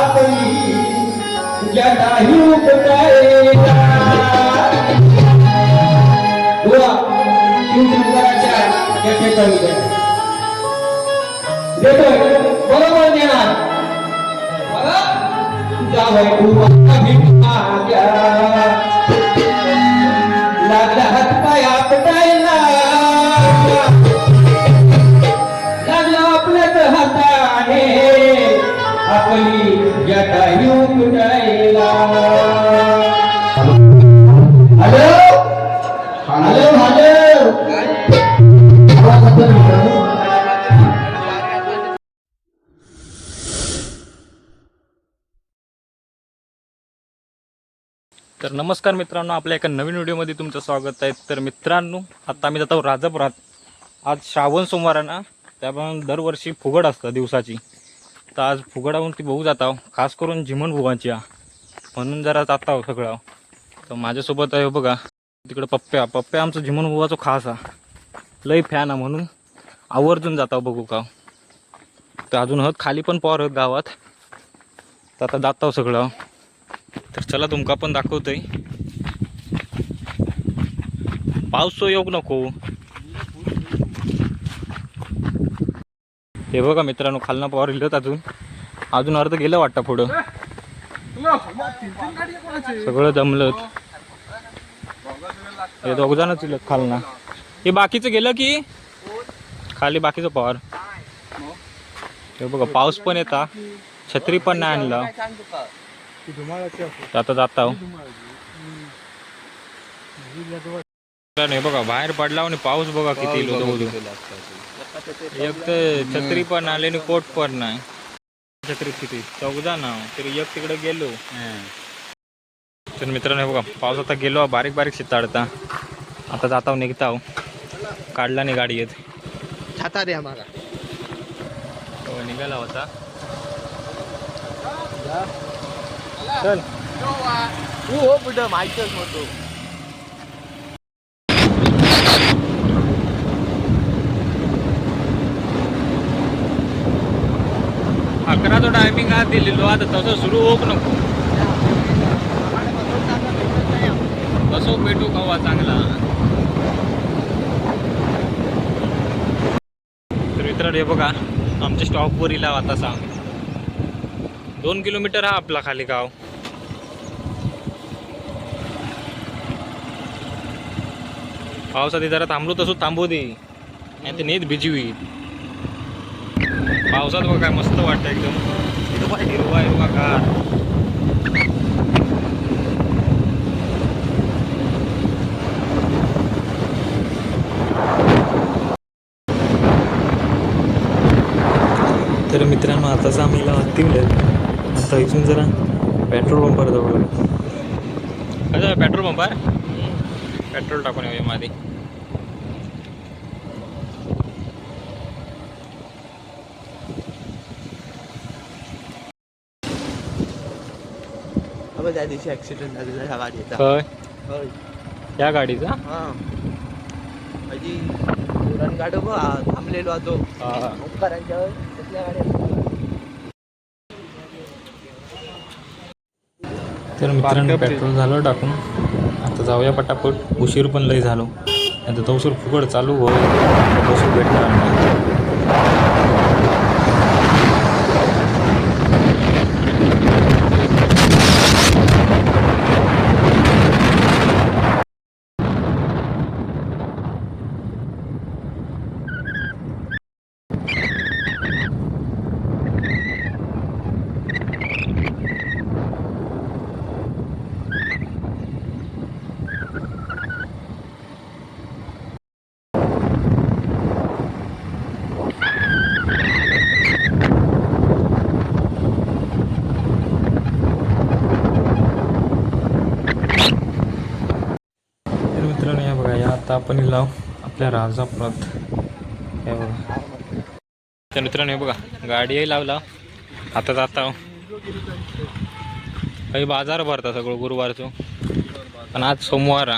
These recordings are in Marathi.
आपली जटाही उपटायला बुवा शिवशंकराच्या जटेचा उदय देतोय बरोबर देणार बघा जावई बुवा भिमाग्या लागला हातपाय आपटायला लागला आपल्याच हाताने आपली जटाही उपटायला हॅलो हॅलो हॅलो तर नमस्कार मित्रांनो, आपल्या एका नवीन व्हिडिओमध्ये तुमचं स्वागत आहे. तर मित्रांनो, आता आम्ही जातो राजापुरात. आज श्रावण सोमवार आहे ना, त्यामुळे दरवर्षी फुगड असतं दिवसाची. तर आज फुगडावरून ती बघू जात आहो, खास करून झिमण बुवाची म्हणून जरा जात आहो सगळं. तर माझ्यासोबत आहे बघा तिकडं पप्प्या आमचं झिमण बुवाचं खास लई फॅन आहे, म्हणून आवर्जून जात आहो बघू का. तर अजून हत खाली पण पॉवर आहेत गावात. तर आता जात आहो सगळं. तर चला तुमका पण दाखवतोय. पाऊस तो येऊ नको. हे बघा मित्रांनो, खालना पॉवर इलत अजून अर्ध गेलं वाटतं पुढं. सगळं जमलं. हे दोघ जणच इलत खालना. हे बाकीचं गेलं की खाली बाकीचं पॉवर. हे बघा पाऊस पण येता, छत्री पण नाही आणलं. आता जाता हो. नाही बघा बाहेर पडला आणि पाऊस बघा किती एक तर छत्री पण आले आणि कोट पण नाही. छत्री किती चौदा ना तरी एक तिकडे गेलो. तर मित्रांनो बघा पाऊस आता गेलो, बारीक बारीक शिताडता. आता जाता निघता काढला नाही गाडी येत छाता द्या मला. निघाला होता. चल हो पुढं माहितच होतो. अकराचा टायमिंग आज दिलेलो, आता तसं सुरू होक नको. तसं भेटू कवा चांगला. तर मित्रांनो हे बघा आमच्या स्टॉपवर इला आता सांग 2 किलोमीटर हा आपला खाली गाव. पावसात जरा थांबलो तसं थांबू दे, नाही ते नेत भिजवी. पावसात बघा काय मस्त वाटतं एकदम हिरवा हिरवा गार. तर मित्रांनो आताच आम्ही आता इथून जरा पेट्रोल पंपावर जाऊ. काय पेट्रोल पंपार पेट्रोल टाकून येऊया मध्ये. त्या दिवशी ऍक्सिडेंट झालेला ह्या गाडीचा. होय या गाडीचा. हा माझी पुरण गाडो थांबलेलो होतो ओंकारांच्या कसल्या गाड्या. तर मित्रांनो पेट्रोल झालं टाकून, आता जाऊया पटापट. उशीर पण लई झालो, आता तवसूर फुकट चालू हो तवसूर भेटणार नाही. आता आपण लाव आपल्या राजापुरात. हे बघा तर मित्रांनो हे बघा गाडीही लावला. आता जाता काही बाजार भरता सगळं गुरुवारचं, पण आज सोमवार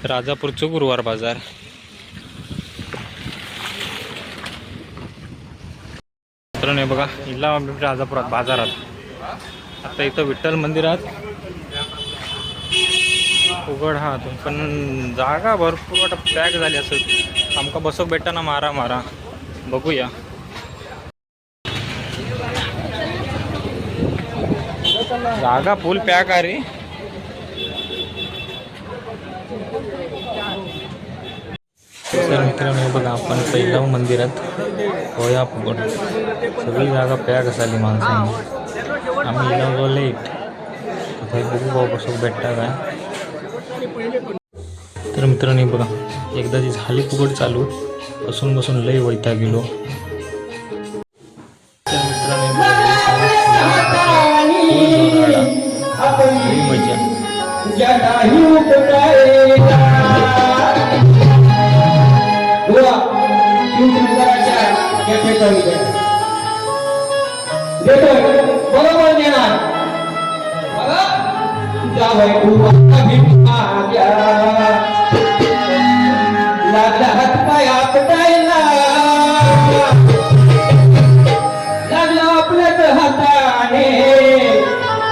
राजापूरचं गुरुवार बाजार. मित्रांनो बघा इला राजापुरात बाजारात आता इथं विठ्ठल मंदिरात उघड हा पण जागा भरपूर आता पॅक झाली असं आमका बसक भेटताना मारा बघूया. जागा फुल पॅक आहे रे. तर मित्रांनो बघा आपण पहिल्या मंदिरात होया फुगड सगळी जागा पॅक झाली माणसांनी. आम्ही इला लेट आता बघू भाऊ बसक भेटता काय. तर मित्रांनो बघा एकदा जी झाली फुगड चालू बसून लय वैताग गेलो. तर मित्रांनो मजा बरोबर देणार लागला हात पाय आपटायला लागला आपल्याच हाताने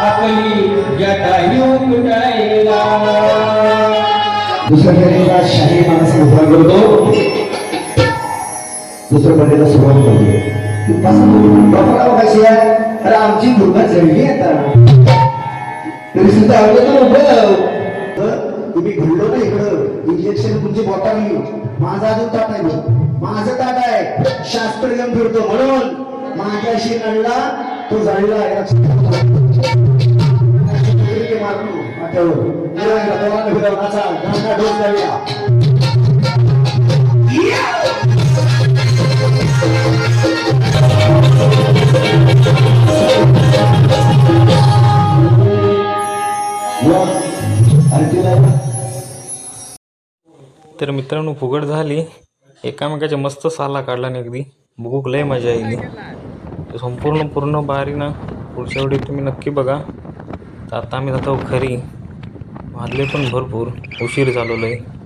आपली जटायू कुटायला. दुसऱ्या बड्डेला शाही माणसं उभा करतो. दुसऱ्या बड्डेला सुरुवात करतो. बाबा कशी आहे. अरे आमची दुर्गा जळली आता तरी सुद्धा तुम्ही घडलो ना इकडं इंजेक्शन तुमची बॉटल माझा अजून ताट आहे. माझं ताट आहे शास्त्रीय फिरतो म्हणून माझ्याशी नडला तो जाळीला डोस द्यावी. तर मित्रांनो फुगड झाली एकामेकाच्या मस्त साला काढला ना अगदी बघूक लय मजा येईल. संपूर्ण बारी ना पुढच्या वेळी तुम्ही नक्की बघा. तर आता आम्ही जातो खरी वाजले पण भरपूर उशीर झालेलो आहे.